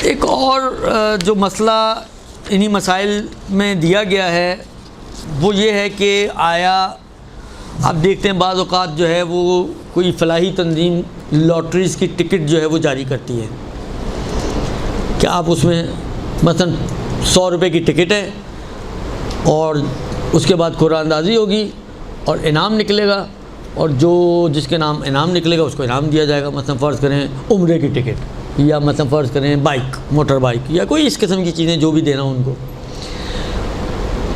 एक और जो मसला इन्हीं मसाइल में दिया गया है वो ये है कि आया आप देखते हैं बाज़ औक़ात जो है वो कोई फ़लाही तंजीम लॉटरीज़ की टिकट जो है वो जारी करती है कि आप उसमें मसलन 100 रुपये की टिकट है और उसके बाद कुरानंदाज़ी होगी और इनाम निकलेगा और जो जिसके नाम इनाम निकलेगा उसको इनाम दिया जाएगा। मसलन फ़र्ज़ करें उम्रे की टिकट या मतलब फ़र्ज़ करें बाइक, मोटर बाइक या कोई इस किस्म की चीज़ें जो भी देना उनको।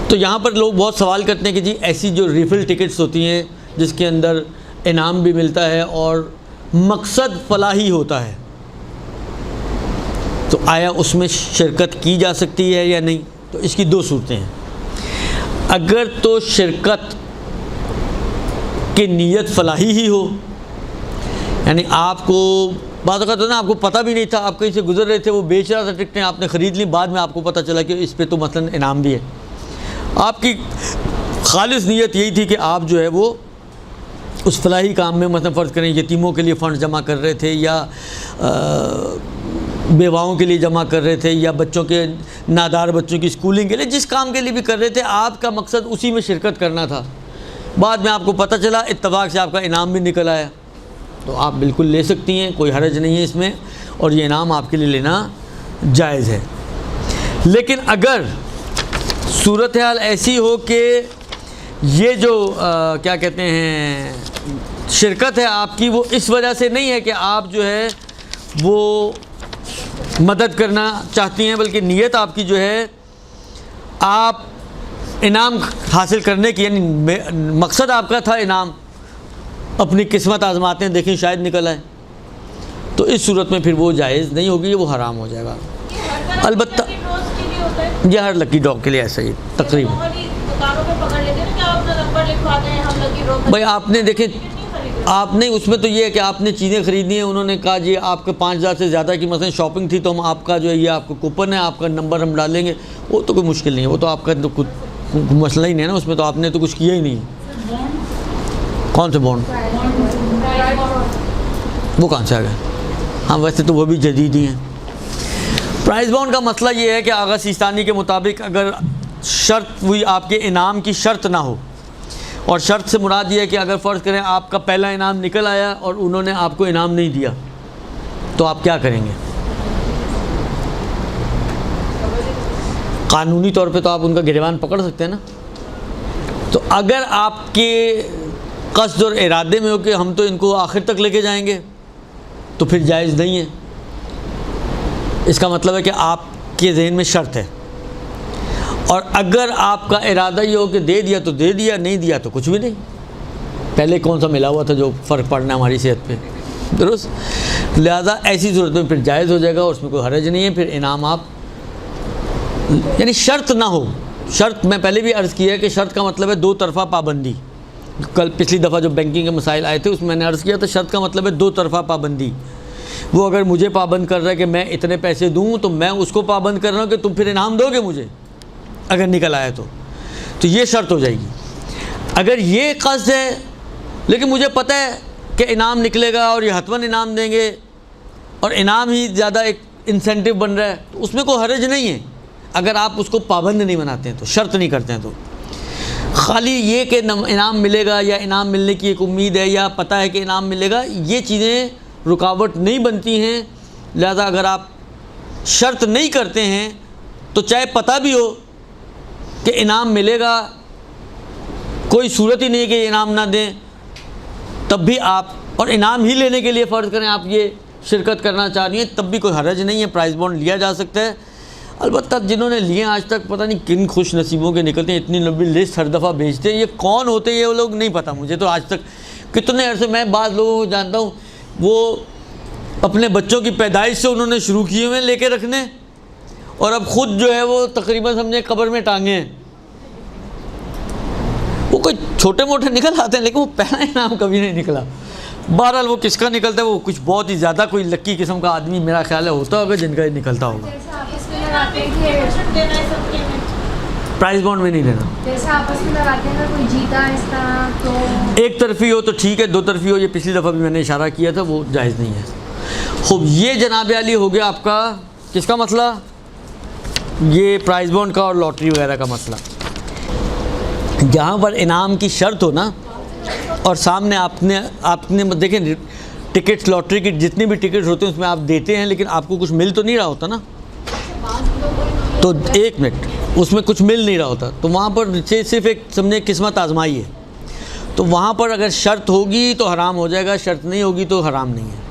तो यहाँ पर लोग बहुत सवाल करते हैं कि जी ऐसी जो रिफ़िल टिकट्स होती हैं जिसके अंदर इनाम भी मिलता है और मकसद फलाही होता है, तो आया उसमें शिरकत की जा सकती है या नहीं? तो इसकी दो सूरतें हैं। अगर तो शिरकत की नीयत फलाही ही हो, यानी आपको बात करते ना आपको पता भी नहीं था, आप कहीं से गुजर रहे थे, वो बेच रहा था टिकटें, आपने ख़रीद ली, बाद में आपको पता चला कि इस पे तो मसलन इनाम भी है। आपकी खालिस नीयत यही थी कि आप जो है वो उस फलाही काम में मतलब फ़र्ज़ करें यतीमों के लिए फ़ंड जमा कर रहे थे या बेवाओं के लिए जमा कर रहे थे या बच्चों के नादार बच्चों की स्कूलिंग के लिए, जिस काम के लिए भी कर रहे थे आपका मकसद उसी में शिरकत करना था। बाद में आपको पता चला इत्तफाक से आपका इनाम भी निकल आया, तो आप बिल्कुल ले सकती हैं, कोई हर्ज नहीं है इसमें और ये इनाम आपके लिए लेना जायज़ है। लेकिन अगर सूरत हाल ऐसी हो कि ये जो क्या कहते हैं शिरकत है आपकी वो इस वजह से नहीं है कि आप जो है वो मदद करना चाहती हैं, बल्कि नीयत आपकी जो है आप इनाम हासिल करने की, यानी मकसद आपका था इनाम, अपनी किस्मत आजमाते हैं देखें शायद निकल आए, तो इस सूरत में फिर वो जायज़ नहीं होगी, वो हराम हो जाएगा। अलबत्ता ये हर लकी ड्रॉ के लिए ऐसा ही तकरीबन। भाई आपने देखें आपने उसमें तो ये है कि आपने चीज़ें ख़रीदनी है, उन्होंने कहा जी आपके 5000 से ज़्यादा की मसलन शॉपिंग थी तो हम आपका जो है ये आपको कूपन है, आपका नंबर हम डालेंगे, वो तो कोई मुश्किल नहीं है, वो तो आपका तो कुछ मसला ही नहीं है ना, उसमें तो आपने तो कुछ किया ही नहीं। कौन से बॉन्ड? वो कहाँ से आ गए? हाँ वैसे तो वो भी जदीद ही हैं। प्राइस बॉन्ड का मसला ये है कि आगा सिस्तानी के मुताबिक अगर शर्त हुई आपके इनाम की शर्त ना हो, और शर्त से मुराद ये है कि अगर फ़र्ज़ करें आपका पहला इनाम निकल आया और उन्होंने आपको इनाम नहीं दिया तो आप क्या करेंगे? कानूनी तौर पे तो आप उनका गिरबान पकड़ सकते हैं ना। तो अगर आपके क़स्द और इरादे में हो कि हम तो इनको आखिर तक लेके जाएंगे तो फिर जायज़ नहीं है। इसका मतलब है कि आपके जहन में शर्त है, और अगर आपका इरादा ये हो कि दे दिया तो दे दिया, नहीं दिया तो कुछ भी नहीं, पहले कौन सा मिला हुआ था जो फ़र्क पड़ना हमारी सेहत पे, दुरुस्त। लिहाजा ऐसी सूरत में फिर जायज़ हो जाएगा, उसमें कोई हर्ज नहीं है। फिर इनाम आप यानी शर्त ना हो, शर्त मैं पहले भी अर्ज़ किया है कि शर्त का मतलब है दो तरफ़ा पाबंदी। कल पिछली दफ़ा जो बैंकिंग के मसाइल आए थे उसमें मैंने अर्ज़ किया था शर्त का मतलब है दो तरफ़ा पाबंदी। वो अगर मुझे पाबंद कर रहा है कि मैं इतने पैसे दूँ तो मैं उसको पाबंद कर रहा हूँ कि तुम फिर इनाम दोगे मुझे अगर निकल आया तो ये शर्त हो जाएगी। अगर ये क़स्द है लेकिन मुझे पता है कि इनाम निकलेगा और ये हतमन इनाम देंगे और इनाम ही ज़्यादा एक इंसेंटिव बन रहा है, तो उसमें कोई हर्ज नहीं है अगर आप उसको पाबंद नहीं बनाते हैं, तो शर्त नहीं करते हैं। तो खाली ये कि इनाम मिलेगा या इनाम मिलने की एक उम्मीद है या पता है कि इनाम मिलेगा, ये चीज़ें रुकावट नहीं बनती हैं। लिहाजा अगर आप शर्त नहीं करते हैं तो चाहे पता भी हो कि इनाम मिलेगा, कोई सूरत ही नहीं कि इनाम ना दें, तब भी आप, और इनाम ही लेने के लिए फ़र्ज़ करें आप ये शिरकत करना चाह रही हैं, तब भी कोई हर्ज नहीं है, प्राइस बॉन्ड लिया जा सकता है। अलबत्ता जिन्होंने लिए आज तक पता नहीं किन खुश नसीबों के निकलते हैं, इतनी लंबी लिस्ट हर दफ़ा भेजते हैं, ये कौन होते हैं ये वो लोग नहीं पता मुझे तो आज तक। कितने अरसे मैं बाद लोगों को जानता हूँ वो अपने बच्चों की पैदाइश से उन्होंने शुरू किए हुए लेके रखने, और अब ख़ुद जो है वो तकरीबन समझे कब्र में टांगे हैं। वो कोई छोटे मोटे निकल आते हैं लेकिन वो पहला इनाम कभी नहीं निकला। बहरहाल वो किसका निकलता है, वो कुछ बहुत ही ज़्यादा कोई लक्की किस्म का आदमी मेरा ख्याल है होता होगा जिनका निकलता होगा। प्राइस बॉन्ड में नहीं देना, जैसे आपस में लगाते हैं कोई जीता इसका तो एक तरफी हो तो ठीक है, दो तरफी हो, ये पिछली दफ़ा भी मैंने इशारा किया था, वो जायज़ नहीं है। खूब ये जनाब अली हो गया आपका किसका मसला? ये प्राइस बॉन्ड का और लॉटरी वगैरह का मसला। जहाँ पर इनाम की शर्त हो ना, और सामने आपने देखें टिकट्स, लॉटरी की जितनी भी टिकट्स होती हैं उसमें आप देते हैं, लेकिन आपको कुछ मिल तो नहीं रहा होता ना। तो एक मिनट, उसमें कुछ मिल नहीं रहा होता, तो वहाँ पर सिर्फ एक समझे किस्मत आजमाई है। तो वहाँ पर अगर शर्त होगी तो हराम हो जाएगा, शर्त नहीं होगी तो हराम नहीं है।